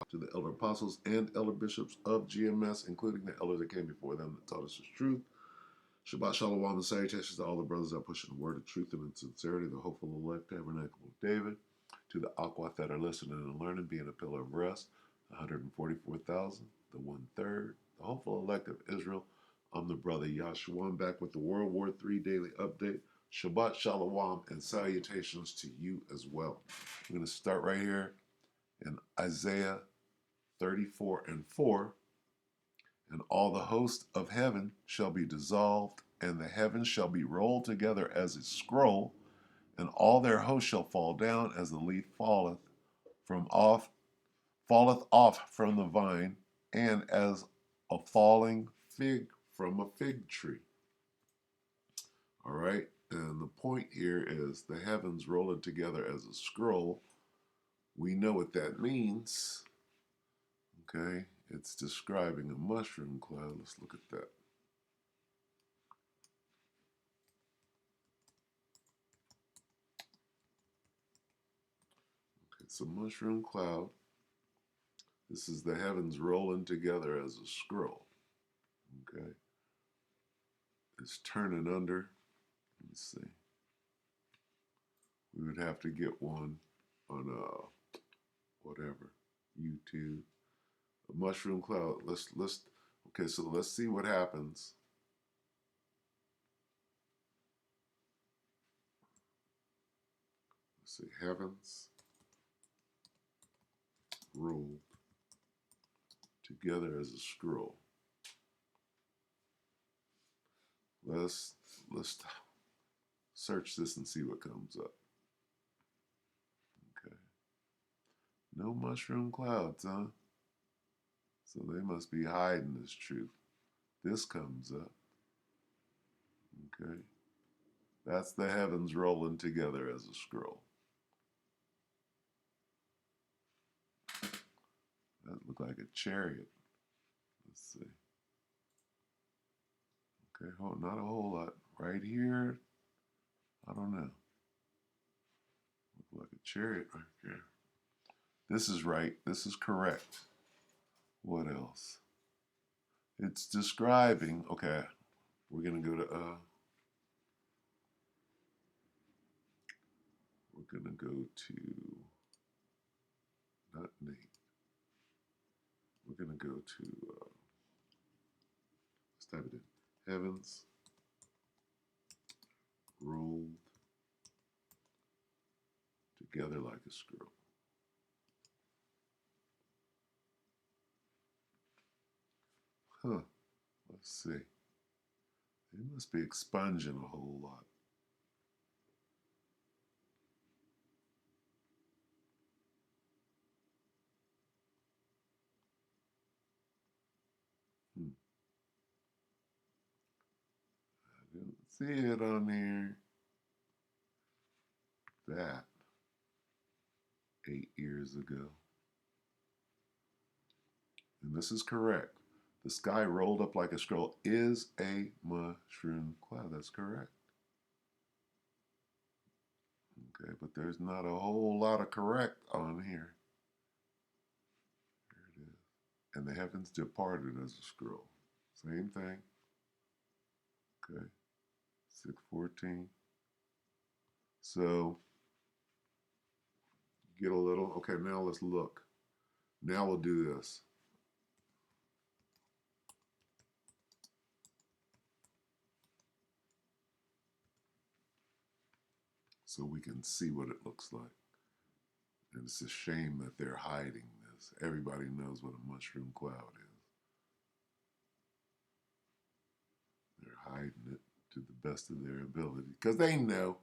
to the elder apostles and elder bishops of GMS, including the elders that came before them that taught us the truth. Shabbat Shalom and salutations to all the brothers that are pushing the word of truth and in sincerity, the hopeful elect tabernacle of David, to the Aqua that are listening and learning, being a pillar of rest, 144,000, the 1/3, the hopeful elect of Israel. I'm the brother Yahshua. I'm back with the World War III Daily Update. Shabbat Shalom and salutations to you as well. I'm going to start right here in Isaiah 34:4. And all the host of heaven shall be dissolved, and the heavens shall be rolled together as a scroll, and all their hosts shall fall down as the leaf falleth off from the vine, and as a falling fig from a fig tree. All right, and the point here is the heavens rolling together as a scroll. We know what that means. Okay, it's describing a mushroom cloud. Let's look at that. It's a mushroom cloud. This is the heavens rolling together as a scroll. Okay. It's turning under. Let me see. We would have to get one on whatever, YouTube. A mushroom cloud. Okay, so let's see what happens. Let's see, heavens rolled together as a scroll. Let's search this and see what comes up. Okay. No mushroom clouds, huh? So they must be hiding this truth. This comes up. Okay. That's the heavens rolling together as a scroll. That looked like a chariot. Let's see. Okay, not a whole lot. Right here, I don't know. Look like a chariot right here. This is right. This is correct. What else? It's describing, okay, we're going to go to, not Nate. We're going to go to, let's type it in. Heavens rolled together like a scroll. Huh. Let's see. They must be expunging a whole lot. I don't see it on here. That 8 years ago. And this is correct. The sky rolled up like a scroll is a mushroom cloud. That's correct. Okay, but there's not a whole lot of correct on here. There it is. And the heavens departed as a scroll. Same thing. Okay. 6:14. So get a little. Okay, now let's look. Now we'll do this. So we can see what it looks like. And it's a shame that they're hiding this. Everybody knows what a mushroom cloud is. They're hiding it to the best of their ability because they know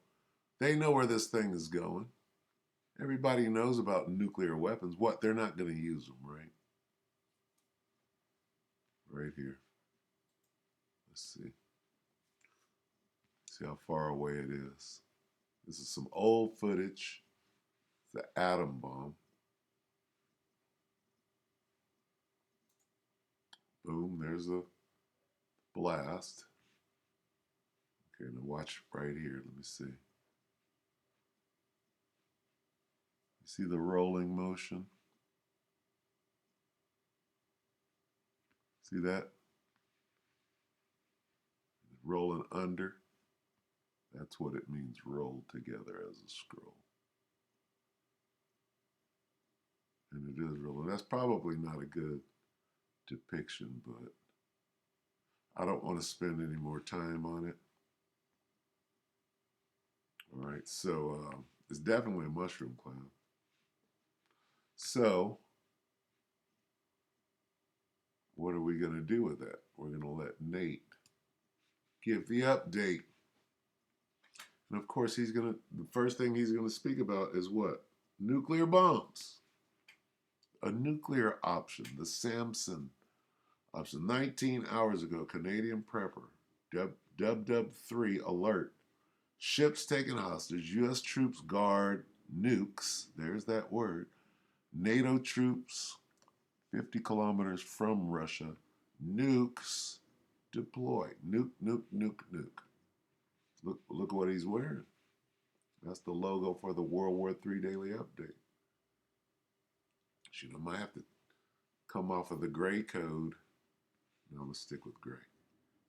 where this thing is going. Everybody knows about nuclear weapons. What? They're not going to use them, right? Right here. Let's see. See how far away it is. This is some old footage. It's the atom bomb. Boom, there's a blast. Okay, now watch right here. Let me see. You see the rolling motion? See that? Rolling under. That's what it means, rolled together as a scroll. And it is rolling. That's probably not a good depiction, but I don't want to spend any more time on it. All right, so it's definitely a mushroom cloud. So what are we going to do with that? We're going to let Nate give the update. And of course, the first thing he's going to speak about is what? Nuclear bombs. A nuclear option, the Samson option. 19 hours ago, Canadian prepper, WW3 alert. Ships taken hostage, U.S. troops guard nukes, there's that word. NATO troops 50 kilometers from Russia, nukes deployed. Nuke, nuke, nuke, nuke. Look what he's wearing. That's the logo for the World War III Daily Update. I might have to come off of the gray code. No, I'm going to stick with gray.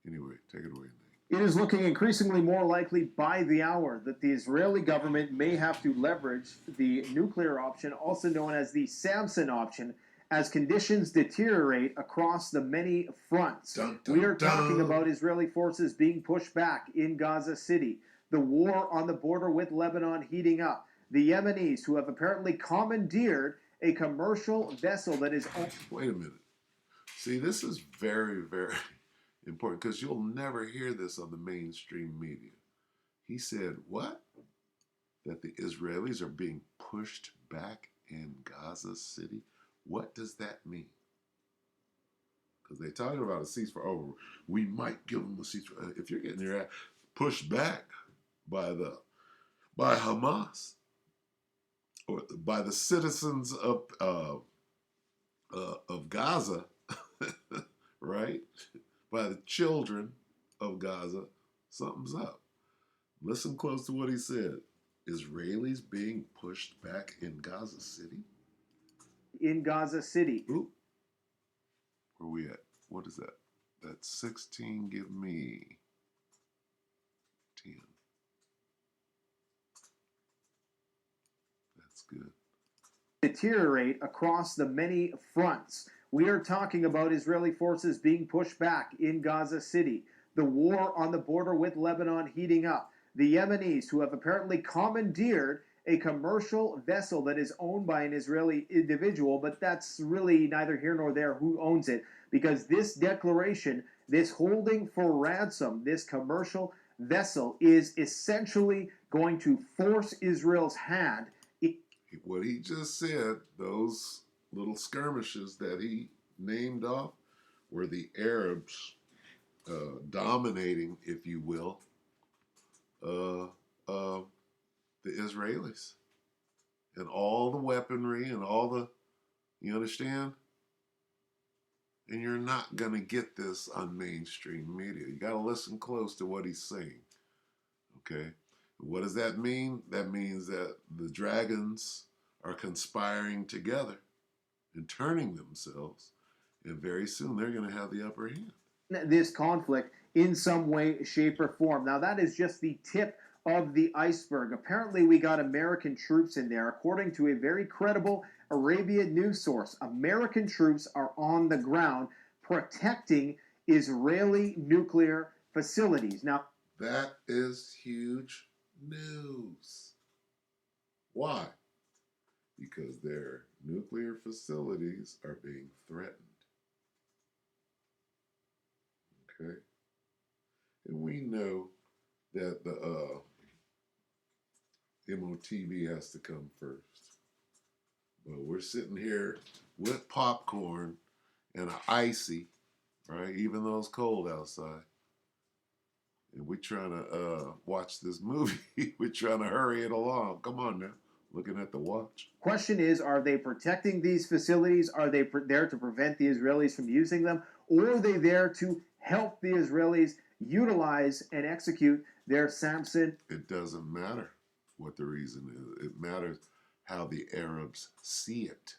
Anyway, take it away, Nate. It is looking increasingly more likely by the hour that the Israeli government may have to leverage the nuclear option, also known as the Samson option, as conditions deteriorate across the many fronts. Dun, dun, we are dun. talking about Israeli forces being pushed back in Gaza City, the war on the border with Lebanon heating up, the Yemenis who have apparently commandeered a commercial vessel that is... Wait a minute. See, this is very, very important because you'll never hear this on the mainstream media. He said, what? That the Israelis are being pushed back in Gaza City? What does that mean? Because they're talking about a ceasefire. Oh, we might give them a ceasefire. If you're getting your ass pushed back by Hamas or by the citizens of Gaza, right? By the children of Gaza, something's up. Listen close to what he said. Israelis being pushed back in Gaza City? In Gaza City. Ooh. Where we at? What is that? That's 16. Give me 10. That's good. Deteriorate across the many fronts. We are talking about Israeli forces being pushed back in Gaza City, the war on the border with Lebanon heating up, the Yemenis who have apparently commandeered a commercial vessel that is owned by an Israeli individual, but that's really neither here nor there who owns it, because this declaration, this holding for ransom, this commercial vessel is essentially going to force Israel's hand. What he just said, those little skirmishes that he named off, were the Arabs dominating, if you will, the Israelis. And all the weaponry and all the, you understand? And you're not going to get this on mainstream media. You got to listen close to what he's saying. Okay? What does that mean? That means that the dragons are conspiring together and turning themselves, and very soon they're going to have the upper hand. This conflict in some way, shape, or form. Now, that is just the tip of the iceberg. Apparently, we got American troops in there. According to a very credible Arabian news source, American troops are on the ground protecting Israeli nuclear facilities. Now, that is huge news. Why? Because their nuclear facilities are being threatened. Okay? And we know that the MOTV has to come first. But we're sitting here with popcorn and an icy, right? Even though it's cold outside. And we're trying to watch this movie. We're trying to hurry it along. Come on now. Looking at the watch. Question is, are they protecting these facilities? Are they there to prevent the Israelis from using them? Or are they there to help the Israelis utilize and execute their Samson? It doesn't matter what the reason is. It matters how the Arabs see it.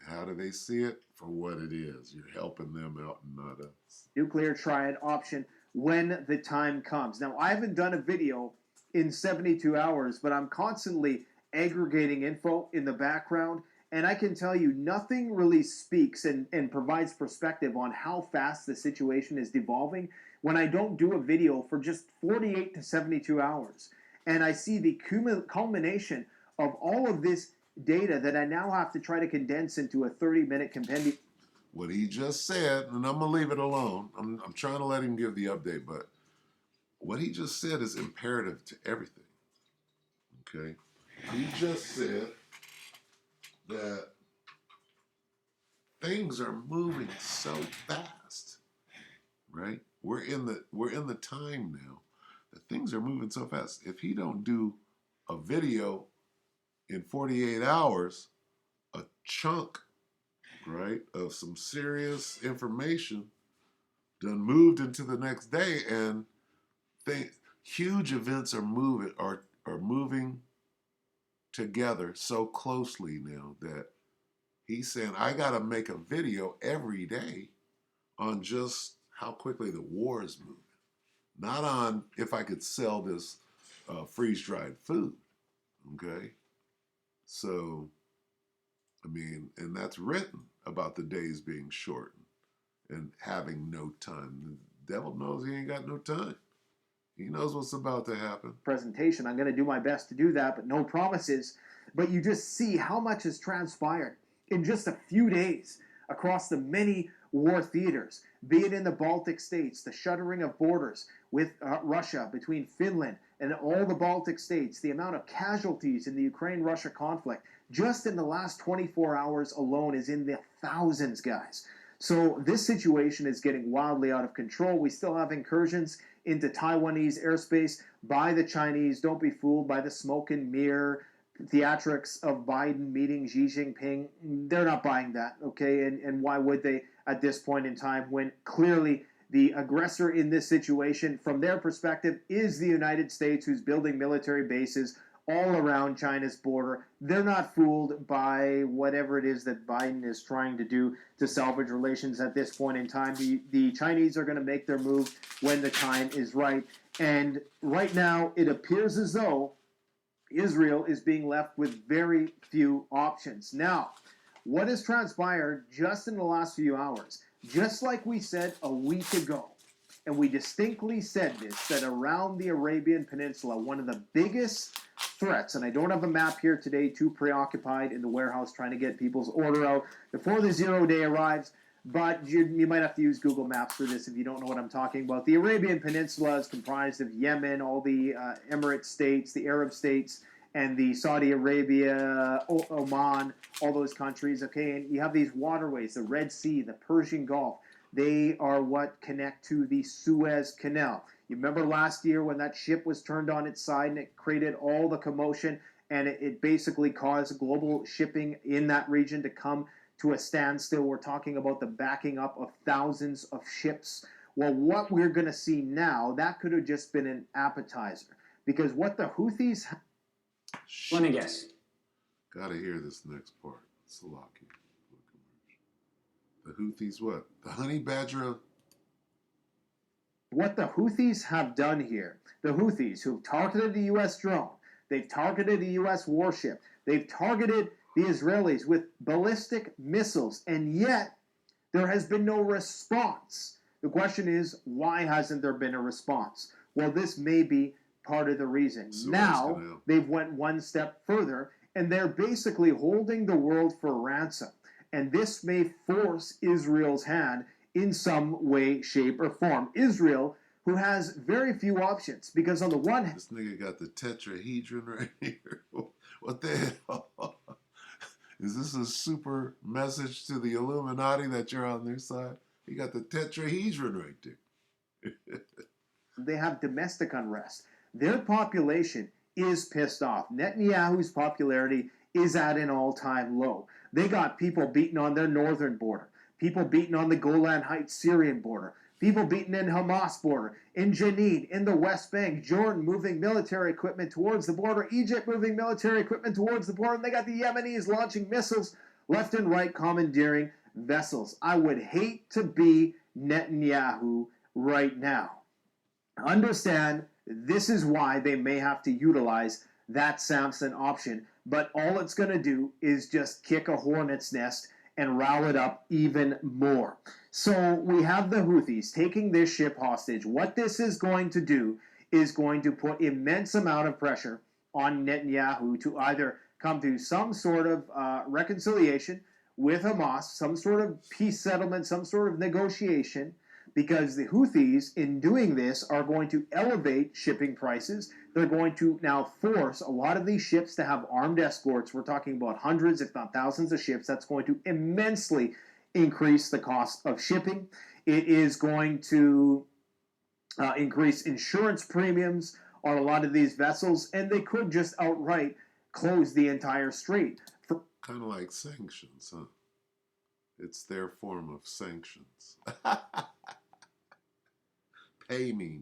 How do they see it? For what it is. You're helping them out and not us. Nuclear triad option when the time comes. Now, I haven't done a video in 72 hours, but I'm constantly aggregating info in the background, and I can tell you nothing really speaks and provides perspective on how fast the situation is devolving when I don't do a video for just 48 to 72 hours. And I see the culmination of all of this data that I now have to try to condense into a 30-minute compendium. What he just said, and I'm going to leave it alone. I'm trying to let him give the update, but what he just said is imperative to everything. Okay? He just said that things are moving so fast, right? We're in the time now that things are moving so fast. If he don't do a video in 48 hours, a chunk, right, of some serious information done moved into the next day, and huge events are moving together so closely now that he's saying I gotta make a video every day on just how quickly the war is moving, not on if I could sell this freeze-dried food. Okay, so I mean, and that's written about the days being shortened and having no time. The devil knows he ain't got no time. He knows what's about to happen. Presentation. I'm going to do my best to do that, but no promises. But you just see how much has transpired in just a few days across the many war theaters, be it in the Baltic states, the shuttering of borders with Russia between Finland and all the Baltic states, the amount of casualties in the Ukraine-Russia conflict just in the last 24 hours alone is in the thousands, guys. So this situation is getting wildly out of control. We still have incursions into Taiwanese airspace by the Chinese. Don't be fooled by the smoke and mirror theatrics of Biden meeting Xi Jinping. They're not buying that, okay? And why would they at this point in time when clearly the aggressor in this situation, from their perspective, is the United States, who's building military bases all around China's border. They're not fooled by whatever it is that Biden is trying to do to salvage relations at this point in time. The Chinese are going to make their move when the time is right. And right now, it appears as though Israel is being left with very few options. Now, what has transpired just in the last few hours, just like we said a week ago, and we distinctly said this, that around the Arabian Peninsula, one of the biggest threats, and I don't have a map here today, too preoccupied in the warehouse trying to get people's order out before the 0 day arrives, but you might have to use Google Maps for this if you don't know what I'm talking about. The Arabian Peninsula is comprised of Yemen, all the Emirate states, the Arab states, and the Saudi Arabia, Oman, all those countries, okay? And you have these waterways, the Red Sea, the Persian Gulf. They are what connect to the Suez Canal. You remember last year when that ship was turned on its side and it created all the commotion, and it basically caused global shipping in that region to come to a standstill. We're talking about the backing up of thousands of ships. Well, what we're going to see now, that could have just been an appetizer. Because what the Houthis... Let me guess. Gotta hear this next part. Salaki. The Houthis what? The honey badger of... What the Houthis have done here, the Houthis who've targeted the U.S. drone, they've targeted a U.S. warship, they've targeted the Israelis with ballistic missiles, and yet there has been no response. The question is, why hasn't there been a response? Well, this may be part of the reason. Now, they've went one step further, and they're basically holding the world for ransom. And this may force Israel's hand in some way, shape, or form. Israel, who has very few options, because on the one hand... This nigga got the tetrahedron right here. What the hell? Is this a super message to the Illuminati that you're on their side? You got the tetrahedron right there. They have domestic unrest. Their population is pissed off. Netanyahu's popularity is at an all-time low. They got people beaten on their northern border, people beaten on the Golan Heights Syrian border, people beaten in Hamas border, in Jenin, in the West Bank, Jordan moving military equipment towards the border, Egypt moving military equipment towards the border, and they got the Yemenis launching missiles left and right commandeering vessels. I would hate to be Netanyahu right now. Understand this is why they may have to utilize that Samson option, but all it's going to do is just kick a hornet's nest and rile it up even more. So we have the Houthis taking this ship hostage. What this is going to do is going to put immense amount of pressure on Netanyahu to either come to some sort of reconciliation with Hamas, some sort of peace settlement, some sort of negotiation, because the Houthis, in doing this, are going to elevate shipping prices. They're going to now force a lot of these ships to have armed escorts. We're talking about hundreds, if not thousands of ships. That's going to immensely increase the cost of shipping. It is going to increase insurance premiums on a lot of these vessels, and they could just outright close the entire strait. Kind of like sanctions, huh? It's their form of sanctions. Pay me.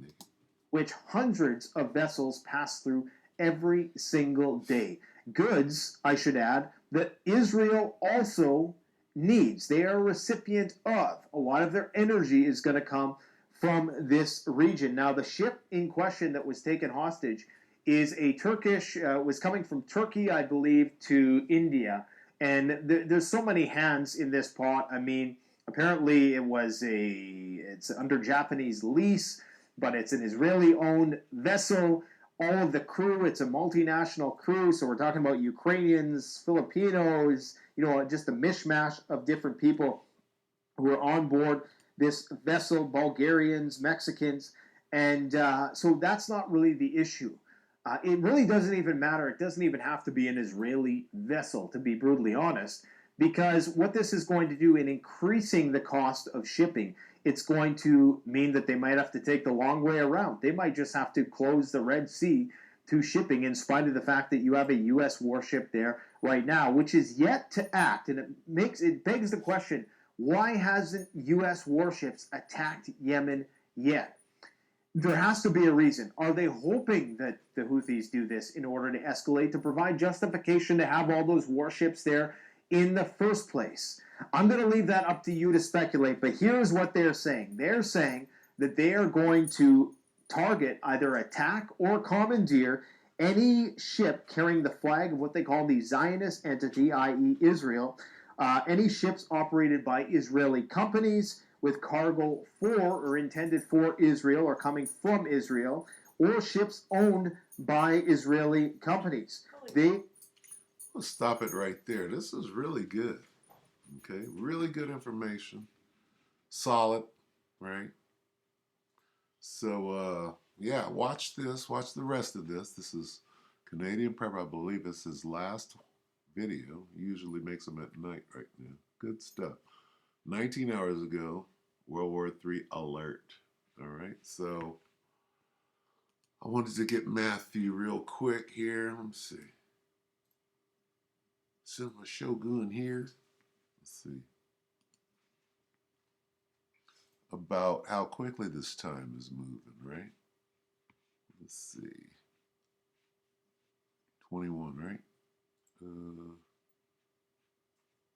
Which hundreds of vessels pass through every single day. Goods, I should add, that Israel also needs. They are a recipient of. A lot of their energy is going to come from this region. Now, the ship in question that was taken hostage is a Turkish, was coming from Turkey, I believe, to India. And there's so many hands in this pot. I mean, apparently it's under Japanese lease, but it's an Israeli-owned vessel. All of the crew, it's a multinational crew, so we're talking about Ukrainians, Filipinos, just a mishmash of different people who are on board this vessel, Bulgarians, Mexicans, and so that's not really the issue. It really doesn't even matter. It doesn't even have to be an Israeli vessel, to be brutally honest, because what this is going to do in increasing the cost of shipping, it's going to mean that they might have to take the long way around. They might just have to close the Red Sea to shipping, in spite of the fact that you have a U.S. warship there right now, which is yet to act. And it begs the question, why hasn't U.S. warships attacked Yemen yet? There has to be a reason. Are they hoping that the Houthis do this in order to escalate, to provide justification to have all those warships there in the first place? I'm going to leave that up to you to speculate, but here's what they're saying. They're saying that they are going to target, either attack or commandeer, any ship carrying the flag of what they call the Zionist entity, i.e. Israel, any ships operated by Israeli companies with cargo for or intended for Israel or coming from Israel, or ships owned by Israeli companies. Let's stop it right there. This is really good. Okay, really good information. Solid, right? So, yeah, watch this. Watch the rest of this. This is Canadian Prep. I believe it's his last video. He usually makes them at night right now. Good stuff. 19 hours ago, World War III alert. All right, so I wanted to get Matthew real quick here. Let me see. Send my Shogun here. Let's see. About how quickly this time is moving, right? Let's see. 21, right?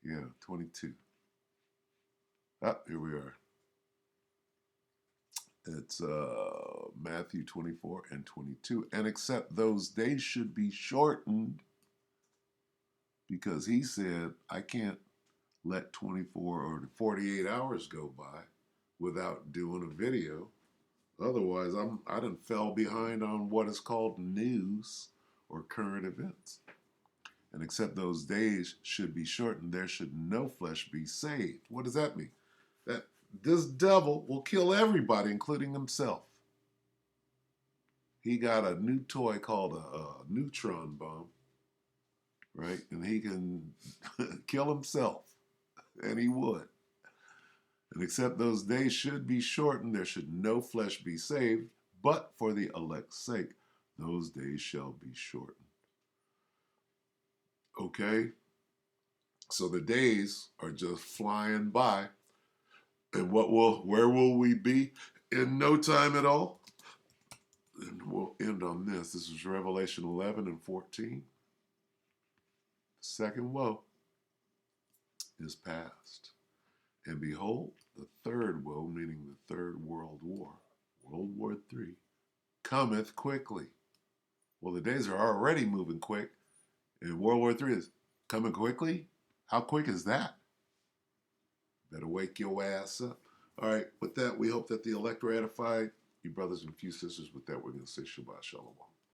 Yeah, 22. Ah, here we are. It's Matthew 24 and 22. And except those days should be shortened, because he said, I can't let 24 or 48 hours go by without doing a video. Otherwise, I done fell behind on what is called news or current events. And except those days should be shortened, there should no flesh be saved. What does that mean? That this devil will kill everybody, including himself. He got a new toy called a neutron bomb, right? And he can kill himself, and he would. And except those days should be shortened, there should no flesh be saved, but for the elect's sake, those days shall be shortened. Okay? So the days are just flying by. And where will we be in no time at all? And we'll end on this. This is Revelation 11 and 14. Second woe. is past. And behold, the third woe, meaning the Third World War, World War III, cometh quickly. Well, the days are already moving quick, and World War III is coming quickly? How quick is that? Better wake your ass up. All right, with that, we hope that the elect are edified. You brothers and few sisters, with that, we're going to say Shabbat Shalom.